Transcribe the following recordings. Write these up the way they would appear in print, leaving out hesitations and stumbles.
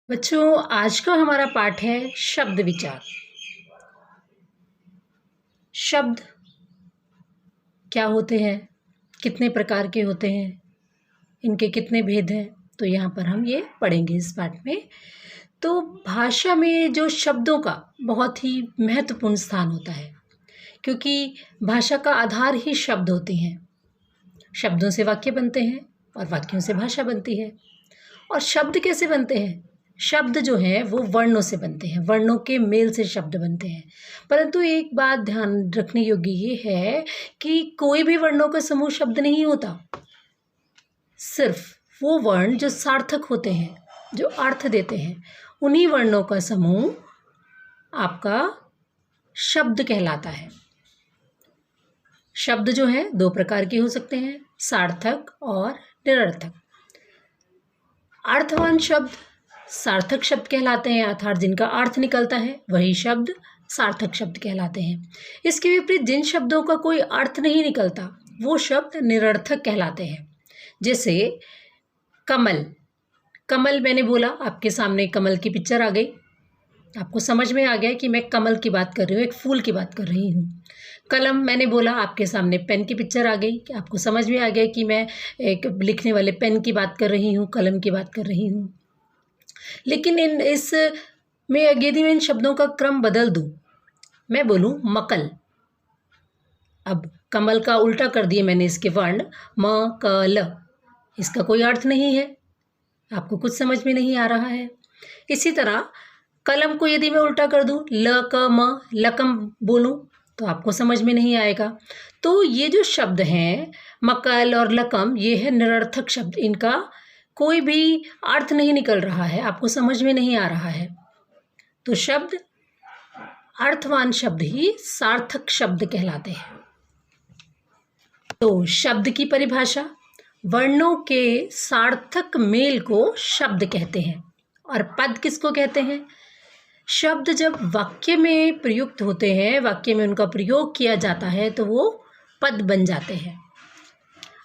बच्चों, आज का हमारा पाठ है शब्द विचार। शब्द क्या होते हैं, कितने प्रकार के होते हैं, इनके कितने भेद हैं, तो यहाँ पर हम ये पढ़ेंगे इस पाठ में। तो भाषा में जो शब्दों का बहुत ही महत्वपूर्ण स्थान होता है, क्योंकि भाषा का आधार ही शब्द होते हैं। शब्दों से वाक्य बनते हैं और वाक्यों से भाषा बनती है। और शब्द कैसे बनते हैं? शब्द जो हैं वो वर्णों से बनते हैं, वर्णों के मेल से शब्द बनते हैं। परंतु एक बात ध्यान रखने योग्य ये है कि कोई भी वर्णों का समूह शब्द नहीं होता। सिर्फ वो वर्ण जो सार्थक होते हैं, जो अर्थ देते हैं, उन्हीं वर्णों का समूह आपका शब्द कहलाता है। शब्द जो हैं दो प्रकार के हो सकते हैं, सार्थक और निरर्थक। अर्थवान शब्द सार्थक शब्द कहलाते हैं, अर्थात जिनका अर्थ निकलता है वही शब्द सार्थक शब्द कहलाते हैं। इसके विपरीत जिन शब्दों का कोई अर्थ नहीं निकलता वो शब्द निरर्थक कहलाते हैं। जैसे कमल। कमल मैंने बोला, आपके सामने कमल की पिक्चर आ गई, आपको समझ में आ गया कि मैं कमल की बात कर रही हूँ, एक फूल की बात कर रही हूँ। कलम मैंने बोला, आपके सामने पेन की पिक्चर आ गई कि आपको समझ में आ गया कि मैं एक लिखने वाले पेन की बात कर रही हूँ, कलम की बात कर रही हूँ। लेकिन इस में यदि मैं इन शब्दों का क्रम बदल दूँ, मैं बोलूँ मकल। अब कमल का उल्टा कर दिए मैंने इसके वर्ण म क ल, इसका कोई अर्थ नहीं है, आपको कुछ समझ में नहीं आ रहा है। इसी तरह कलम को यदि मैं उल्टा कर दूँ ल क म, लकम बोलूँ, तो आपको समझ में नहीं आएगा। तो ये जो शब्द हैं मकल और लकम, ये है निरर्थक शब्द, इनका कोई भी अर्थ नहीं निकल रहा है, आपको समझ में नहीं आ रहा है। तो शब्द अर्थवान शब्द ही सार्थक शब्द कहलाते हैं। तो शब्द की परिभाषा, वर्णों के सार्थक मेल को शब्द कहते हैं। और पद किसको कहते हैं? शब्द जब वाक्य में प्रयुक्त होते हैं, वाक्य में उनका प्रयोग किया जाता है, तो वो पद बन जाते हैं।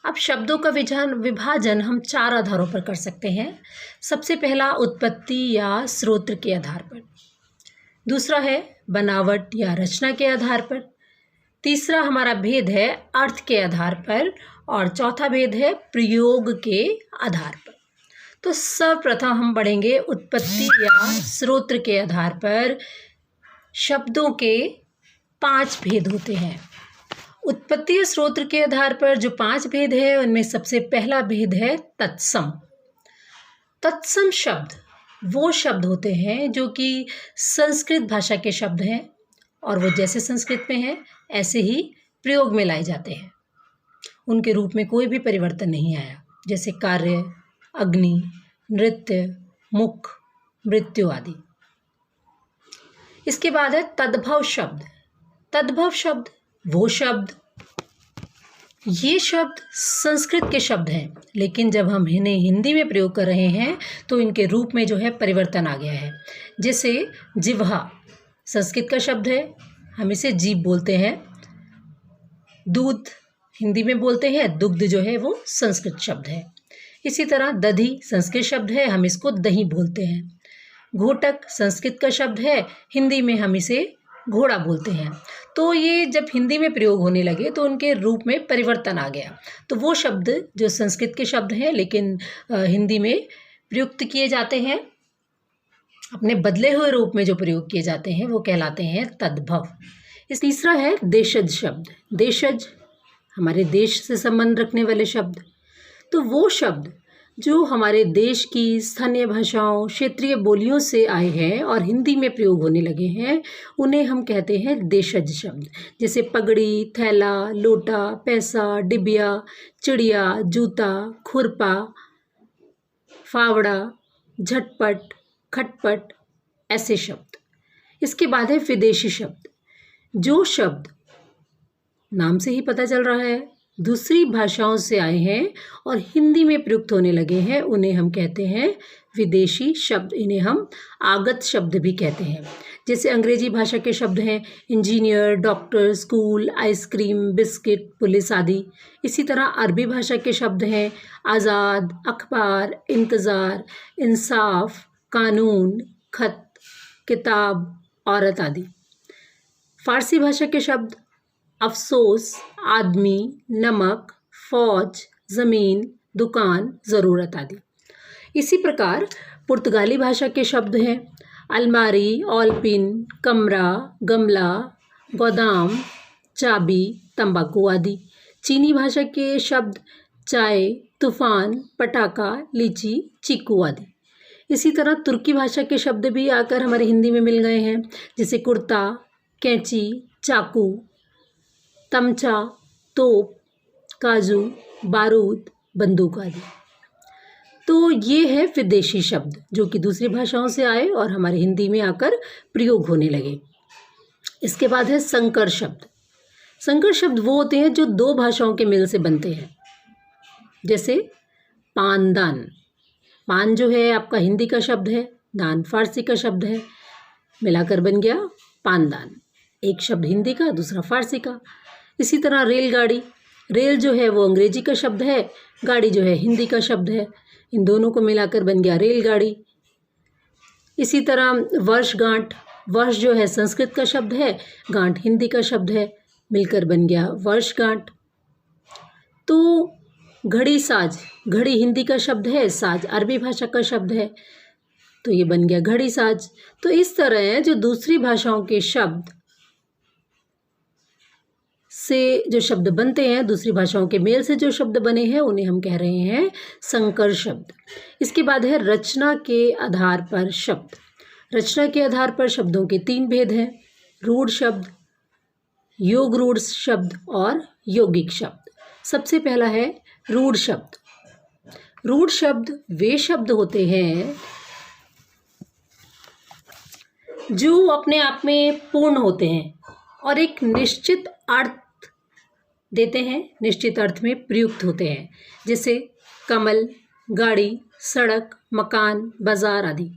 अब शब्दों का विभाजन हम चार आधारों पर कर सकते हैं। सबसे पहला उत्पत्ति या स्रोत के आधार पर, दूसरा है बनावट या रचना के आधार पर, तीसरा हमारा भेद है अर्थ के आधार पर, और चौथा भेद है प्रयोग के आधार पर। तो सर्वप्रथम हम पढ़ेंगे उत्पत्ति या स्रोत के आधार पर। शब्दों के 5 भेद होते हैं। उत्पत्ति या स्रोत के आधार पर जो 5 भेद है, उनमें सबसे पहला भेद है तत्सम। तत्सम शब्द वो शब्द होते हैं जो कि संस्कृत भाषा के शब्द हैं, और वो जैसे संस्कृत में हैं ऐसे ही प्रयोग में लाए जाते हैं। उनके रूप में कोई भी परिवर्तन नहीं आया, जैसे कार्य, अग्नि, नृत्य, मुख, मृत्यु आदि। इसके बाद है तद्भव शब्द। तद्भव शब्द वो शब्द, ये शब्द संस्कृत के शब्द हैं, लेकिन जब हम इन्हें हिंदी में प्रयोग कर रहे हैं तो इनके रूप में जो है परिवर्तन आ गया है। जैसे जिह्वा संस्कृत का शब्द है, हम इसे जीभ बोलते हैं। दूध हिंदी में बोलते हैं, दुग्ध जो है वो संस्कृत शब्द है। इसी तरह दधी संस्कृत शब्द है, हम इसको दही बोलते हैं। घोटक संस्कृत का शब्द है, हिंदी में हम इसे घोड़ा बोलते हैं। तो ये जब हिंदी में प्रयोग होने लगे तो उनके रूप में परिवर्तन आ गया। तो वो शब्द जो संस्कृत के शब्द हैं लेकिन हिंदी में प्रयुक्त किए जाते हैं, अपने बदले हुए रूप में जो प्रयोग किए जाते हैं वो कहलाते हैं तद्भव। इस तीसरा है देशज शब्द। देशज हमारे देश से संबंध रखने वाले शब्द। तो वो शब्द जो हमारे देश की स्थानीय भाषाओं, क्षेत्रीय बोलियों से आए हैं और हिंदी में प्रयोग होने लगे हैं, उन्हें हम कहते हैं देशज शब्द। जैसे पगड़ी, थैला, लोटा, पैसा, डिबिया, चिड़िया, जूता, खुरपा, फावड़ा, झटपट, खटपट, ऐसे शब्द। इसके बाद है विदेशी शब्द। जो शब्द नाम से ही पता चल रहा है दूसरी भाषाओं से आए हैं और हिंदी में प्रयुक्त होने लगे हैं, उन्हें हम कहते हैं विदेशी शब्द। इन्हें हम आगत शब्द भी कहते हैं। जैसे अंग्रेजी भाषा के शब्द हैं engineer, doctor, school, ice cream, biscuit, police आदि। इसी तरह अरबी भाषा के शब्द हैं आज़ाद, अखबार, इंतज़ार, इंसाफ, कानून, खत, किताब, औरत आदि। फारसी भाषा के शब्द अफसोस, आदमी, नमक, फौज, ज़मीन, दुकान, ज़रूरत आदि। इसी प्रकार पुर्तगाली भाषा के शब्द हैं अलमारी, ऑलपिन, कमरा, गमला, गोदाम, चाबी, तंबाकू आदि। चीनी भाषा के शब्द चाय, तूफान, पटाखा, लीची, चीकू आदि। इसी तरह तुर्की भाषा के शब्द भी आकर हमारे हिंदी में मिल गए हैं, जैसे कुर्ता, कैंची, चाकू, तमचा, तोप, काजू, बारूद, बंदूक आदि। तो ये है विदेशी शब्द जो कि दूसरी भाषाओं से आए और हमारे हिंदी में आकर प्रयोग होने लगे। इसके बाद है संकर शब्द। संकर शब्द वो होते हैं जो दो भाषाओं के मेल से बनते हैं, जैसे पानदान। पान जो है आपका हिंदी का शब्द है, दान फारसी का शब्द है, मिलाकर बन गया पानदान। एक शब्द हिंदी का, दूसरा फारसी का। इसी तरह रेलगाड़ी, रेल जो है वो अंग्रेजी का शब्द है, गाड़ी जो है हिंदी का शब्द है, इन दोनों को मिलाकर बन गया रेलगाड़ी। इसी तरह वर्षगांठ, वर्ष जो है संस्कृत का शब्द है, गांठ हिंदी का शब्द है, मिलकर बन गया वर्षगांठ। तो घड़ी साज, घड़ी हिंदी का शब्द है, साज अरबी भाषा का शब्द है, तो ये बन गया घड़ी साज। तो इस तरह जो दूसरी भाषाओं के शब्द से जो शब्द बनते हैं, दूसरी भाषाओं के मेल से जो शब्द बने हैं, उन्हें हम कह रहे हैं संकर शब्द। इसके बाद है रचना के आधार पर शब्द। रचना के आधार पर शब्दों के 3 भेद हैं, रूढ़ शब्द, योग रूढ़ शब्द और यौगिक शब्द। सबसे पहला है रूढ़ शब्द। रूढ़ शब्द वे शब्द होते हैं जो अपने आप में पूर्ण होते हैं और एक निश्चित अर्थ देते हैं, निश्चित अर्थ में प्रयुक्त होते हैं, जैसे कमल, गाड़ी, सड़क, मकान, बाजार आदि।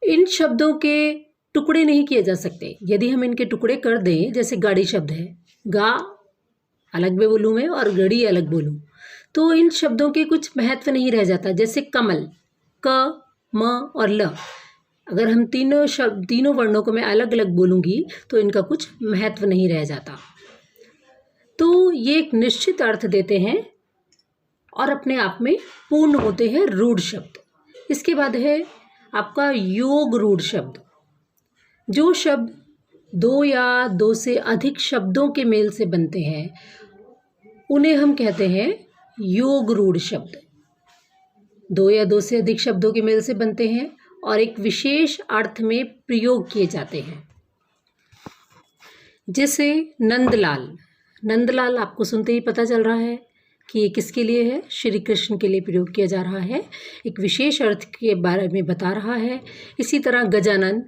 इन शब्दों के टुकड़े नहीं किए जा सकते। यदि हम इनके टुकड़े कर दें, जैसे गाड़ी शब्द है, गा अलग में बोलूँ मैं और गड़ी अलग बोलूँ, तो इन शब्दों के कुछ महत्व नहीं रह जाता। जैसे कमल, क, म और ल, अगर हम तीनों वर्णों को मैं अलग अलग बोलूँगी तो इनका कुछ महत्व नहीं रह जाता। तो ये एक निश्चित अर्थ देते हैं और अपने आप में पूर्ण होते हैं रूढ़ शब्द। इसके बाद है आपका योग रूढ़ शब्द। जो शब्द 2 या 2 से अधिक शब्दों के मेल से बनते हैं, उन्हें हम कहते हैं योग रूढ़ शब्द। 2 या 2 से अधिक शब्दों के मेल से बनते हैं और एक विशेष अर्थ में प्रयोग किए जाते हैं, जैसे नंदलाल। नंदलाल आपको सुनते ही पता चल रहा है कि ये किसके लिए है, श्री कृष्ण के लिए प्रयोग किया जा रहा है, एक विशेष अर्थ के बारे में बता रहा है। इसी तरह गजानन,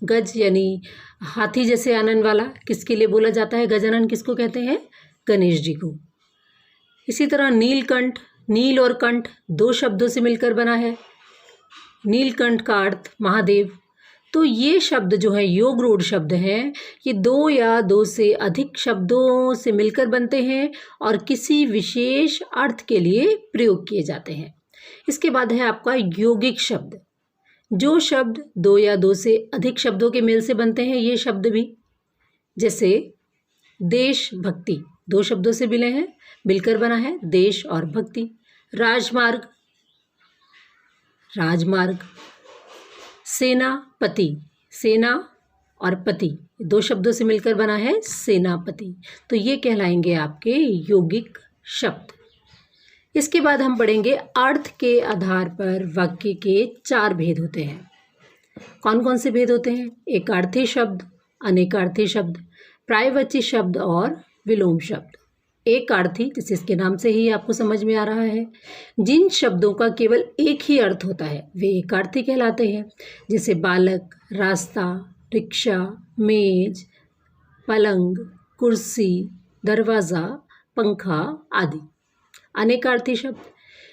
गज यानी हाथी जैसे आनन वाला, किसके लिए बोला जाता है गजानन, किसको कहते हैं, गणेश जी को। इसी तरह नीलकंठ, नील और कंठ 2 शब्दों से मिलकर बना है, नीलकंठ का अर्थ महादेव। तो ये शब्द जो है योग रूढ़ शब्द हैं, ये 2 या 2 से अधिक शब्दों से मिलकर बनते हैं और किसी विशेष अर्थ के लिए प्रयोग किए जाते हैं। इसके बाद है आपका यौगिक शब्द। जो शब्द 2 या 2 से अधिक शब्दों के मेल से बनते हैं, ये शब्द भी, जैसे देश भक्ति, 2 शब्दों से मिलकर बना है, देश और भक्ति। राजमार्ग, राजमार्ग। सेनापति, सेना और पति 2 शब्दों से मिलकर बना है, सेनापति। तो ये कहलाएंगे आपके यौगिक शब्द। इसके बाद हम पढ़ेंगे अर्थ के आधार पर वाक्य के 4 भेद होते हैं। कौन कौन से भेद होते हैं? एकार्थी शब्द, अनेकार्थी शब्द, पर्यायवाची शब्द और विलोम शब्द। एकार्थी, जैसे इसके नाम से ही आपको समझ में आ रहा है, जिन शब्दों का केवल एक ही अर्थ होता है वे एकार्थी कहलाते हैं, जैसे बालक, रास्ता, रिक्शा, मेज, पलंग, कुर्सी, दरवाज़ा, पंखा आदि। अनेकार्थी शब्द,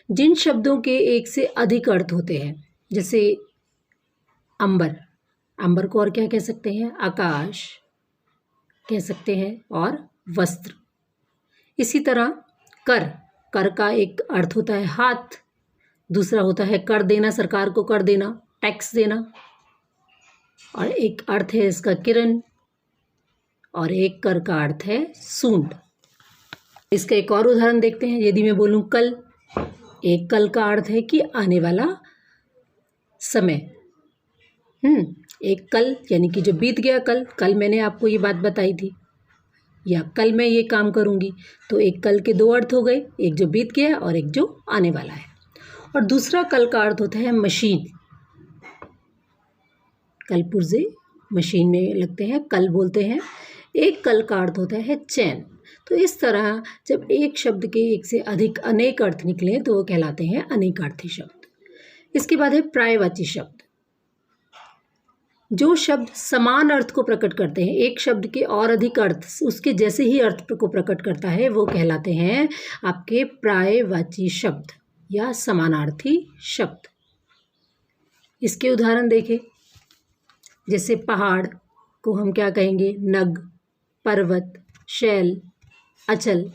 जिन शब्दों के एक से अधिक अर्थ होते हैं, जैसे अंबर, अंबर को और क्या कह सकते हैं, आकाश कह सकते हैं, और वस्त्र। इसी तरह कर, कर का एक अर्थ होता है हाथ, दूसरा होता है कर देना, सरकार को कर देना, टैक्स देना। और एक अर्थ है इसका किरण, और एक कर का अर्थ है सूंड। इसका एक और उदाहरण देखते हैं। यदि मैं बोलूं कल, एक कल का अर्थ है कि आने वाला समय। एक कल यानी कि जो बीत गया कल, कल मैंने आपको ये बात बताई थी, या कल मैं ये काम करूँगी। तो एक कल के दो अर्थ हो गए, एक जो बीत गया और एक जो आने वाला है। और दूसरा कल का अर्थ होता है मशीन। कल पुर्जे मशीन में लगते हैं, कल बोलते हैं। एक कल का अर्थ होता है चैन। तो इस तरह जब एक शब्द के एक से अधिक अनेक अर्थ निकले तो वो कहलाते हैं अनेकार्थी शब्द। इसके बाद है पर्यायवाची शब्द। जो शब्द समान अर्थ को प्रकट करते हैं, एक शब्द के और अधिक अर्थ उसके जैसे ही अर्थ को प्रकट करता है, वो कहलाते हैं आपके पर्यायवाची शब्द या समानार्थी शब्द। इसके उदाहरण देखें। जैसे पहाड़ को हम क्या कहेंगे? नग, पर्वत, शैल, अचल।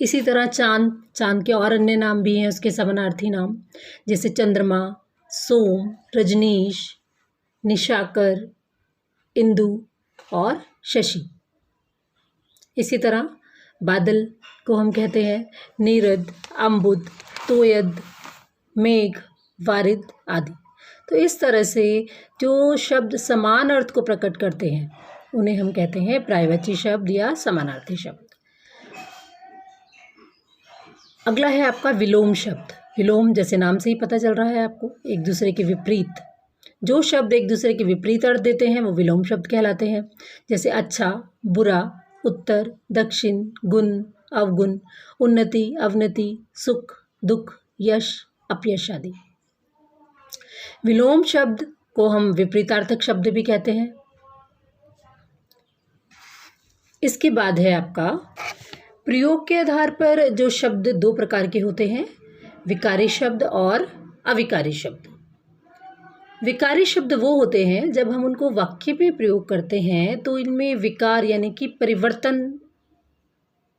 इसी तरह चांद, चांद के और अन्य नाम भी हैं उसके समानार्थी नाम, जैसे चंद्रमा, सोम, रजनीश, निशाकर, इंदु और शशि। इसी तरह बादल को हम कहते हैं नीरद, अम्बुद, तोयद, मेघ, वारिद आदि। तो इस तरह से जो शब्द समान अर्थ को प्रकट करते हैं उन्हें हम कहते हैं पर्यायवाची शब्द या समानार्थी शब्द। अगला है आपका विलोम शब्द। विलोम जैसे नाम से ही पता चल रहा है आपको, एक दूसरे के विपरीत। जो शब्द एक दूसरे के विपरीत अर्थ देते हैं वो विलोम शब्द कहलाते हैं। जैसे अच्छा, बुरा, उत्तर, दक्षिण, गुण, अवगुण, उन्नति, अवनति, सुख, दुख, यश, अपयश आदि। विलोम शब्द को हम विपरीतार्थक शब्द भी कहते हैं। इसके बाद है आपका प्रयोग के आधार पर जो शब्द दो प्रकार के होते हैं, विकारी शब्द और अविकारी शब्द। विकारी शब्द वो होते हैं जब हम उनको वाक्य में प्रयोग करते हैं तो इनमें विकार यानी कि परिवर्तन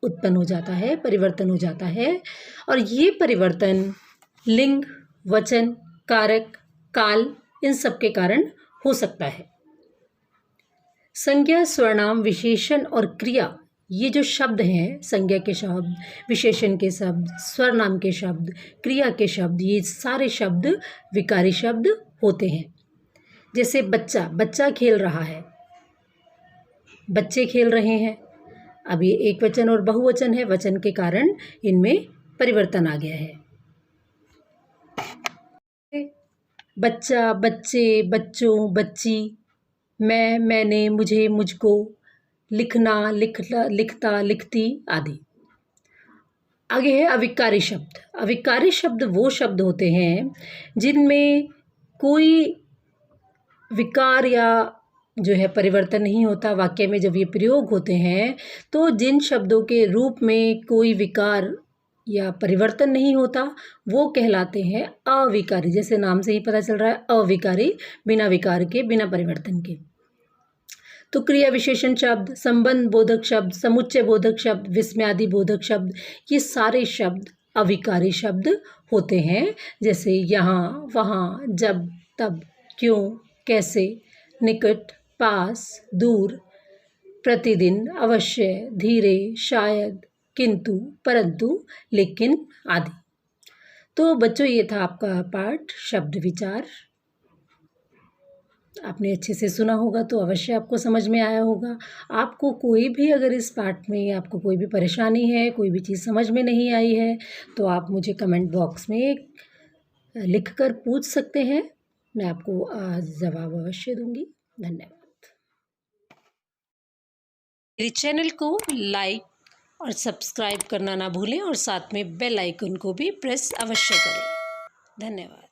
उत्पन्न हो जाता है, परिवर्तन हो जाता है। और ये परिवर्तन लिंग, वचन, कारक, काल इन सब के कारण हो सकता है। संज्ञा, सर्वनाम, विशेषण और क्रिया, ये जो शब्द हैं, संज्ञा के शब्द, विशेषण के शब्द, सर्वनाम के शब्द, क्रिया के शब्द, ये सारे शब्द विकारी शब्द होते हैं। जैसे बच्चा, बच्चा खेल रहा है, बच्चे खेल रहे हैं। अब ये एक वचन और बहुवचन है, वचन के कारण इनमें परिवर्तन आ गया है। बच्चा, बच्चे, बच्चों, बच्ची, मैं, मैंने, मुझे, मुझको, लिखना, लिखता, लिखती आदि। आगे है अविकारी शब्द। अविकारी शब्द वो शब्द होते हैं जिनमें कोई विकार या जो है परिवर्तन नहीं होता। वाक्य में जब ये प्रयोग होते हैं तो जिन शब्दों के रूप में कोई विकार या परिवर्तन नहीं होता वो कहलाते हैं अविकारी। जैसे नाम से ही पता चल रहा है, अविकारी, बिना विकार के, बिना परिवर्तन के। तो क्रिया विशेषण शब्द, संबंध बोधक शब्द, समुच्चय बोधक शब्द, विस्मयादि बोधक शब्द, ये सारे शब्द अविकारी शब्द होते हैं। जैसे यहाँ, वहाँ, जब, तब, क्यों, कैसे, निकट, पास, दूर, प्रतिदिन, अवश्य, धीरे, शायद, किंतु, परंतु, लेकिन आदि। तो बच्चों ये था आपका पाठ शब्द विचार। आपने अच्छे से सुना होगा तो अवश्य आपको समझ में आया होगा। आपको कोई भी अगर इस पाठ में आपको कोई भी परेशानी है, कोई भी चीज़ समझ में नहीं आई है तो आप मुझे कमेंट बॉक्स में लिख कर पूछ सकते हैं, मैं आपको जवाब अवश्य दूंगी। धन्यवाद। मेरे चैनल को लाइक और सब्सक्राइब करना ना भूलें और साथ में बेल आइकन को भी प्रेस अवश्य करें। धन्यवाद।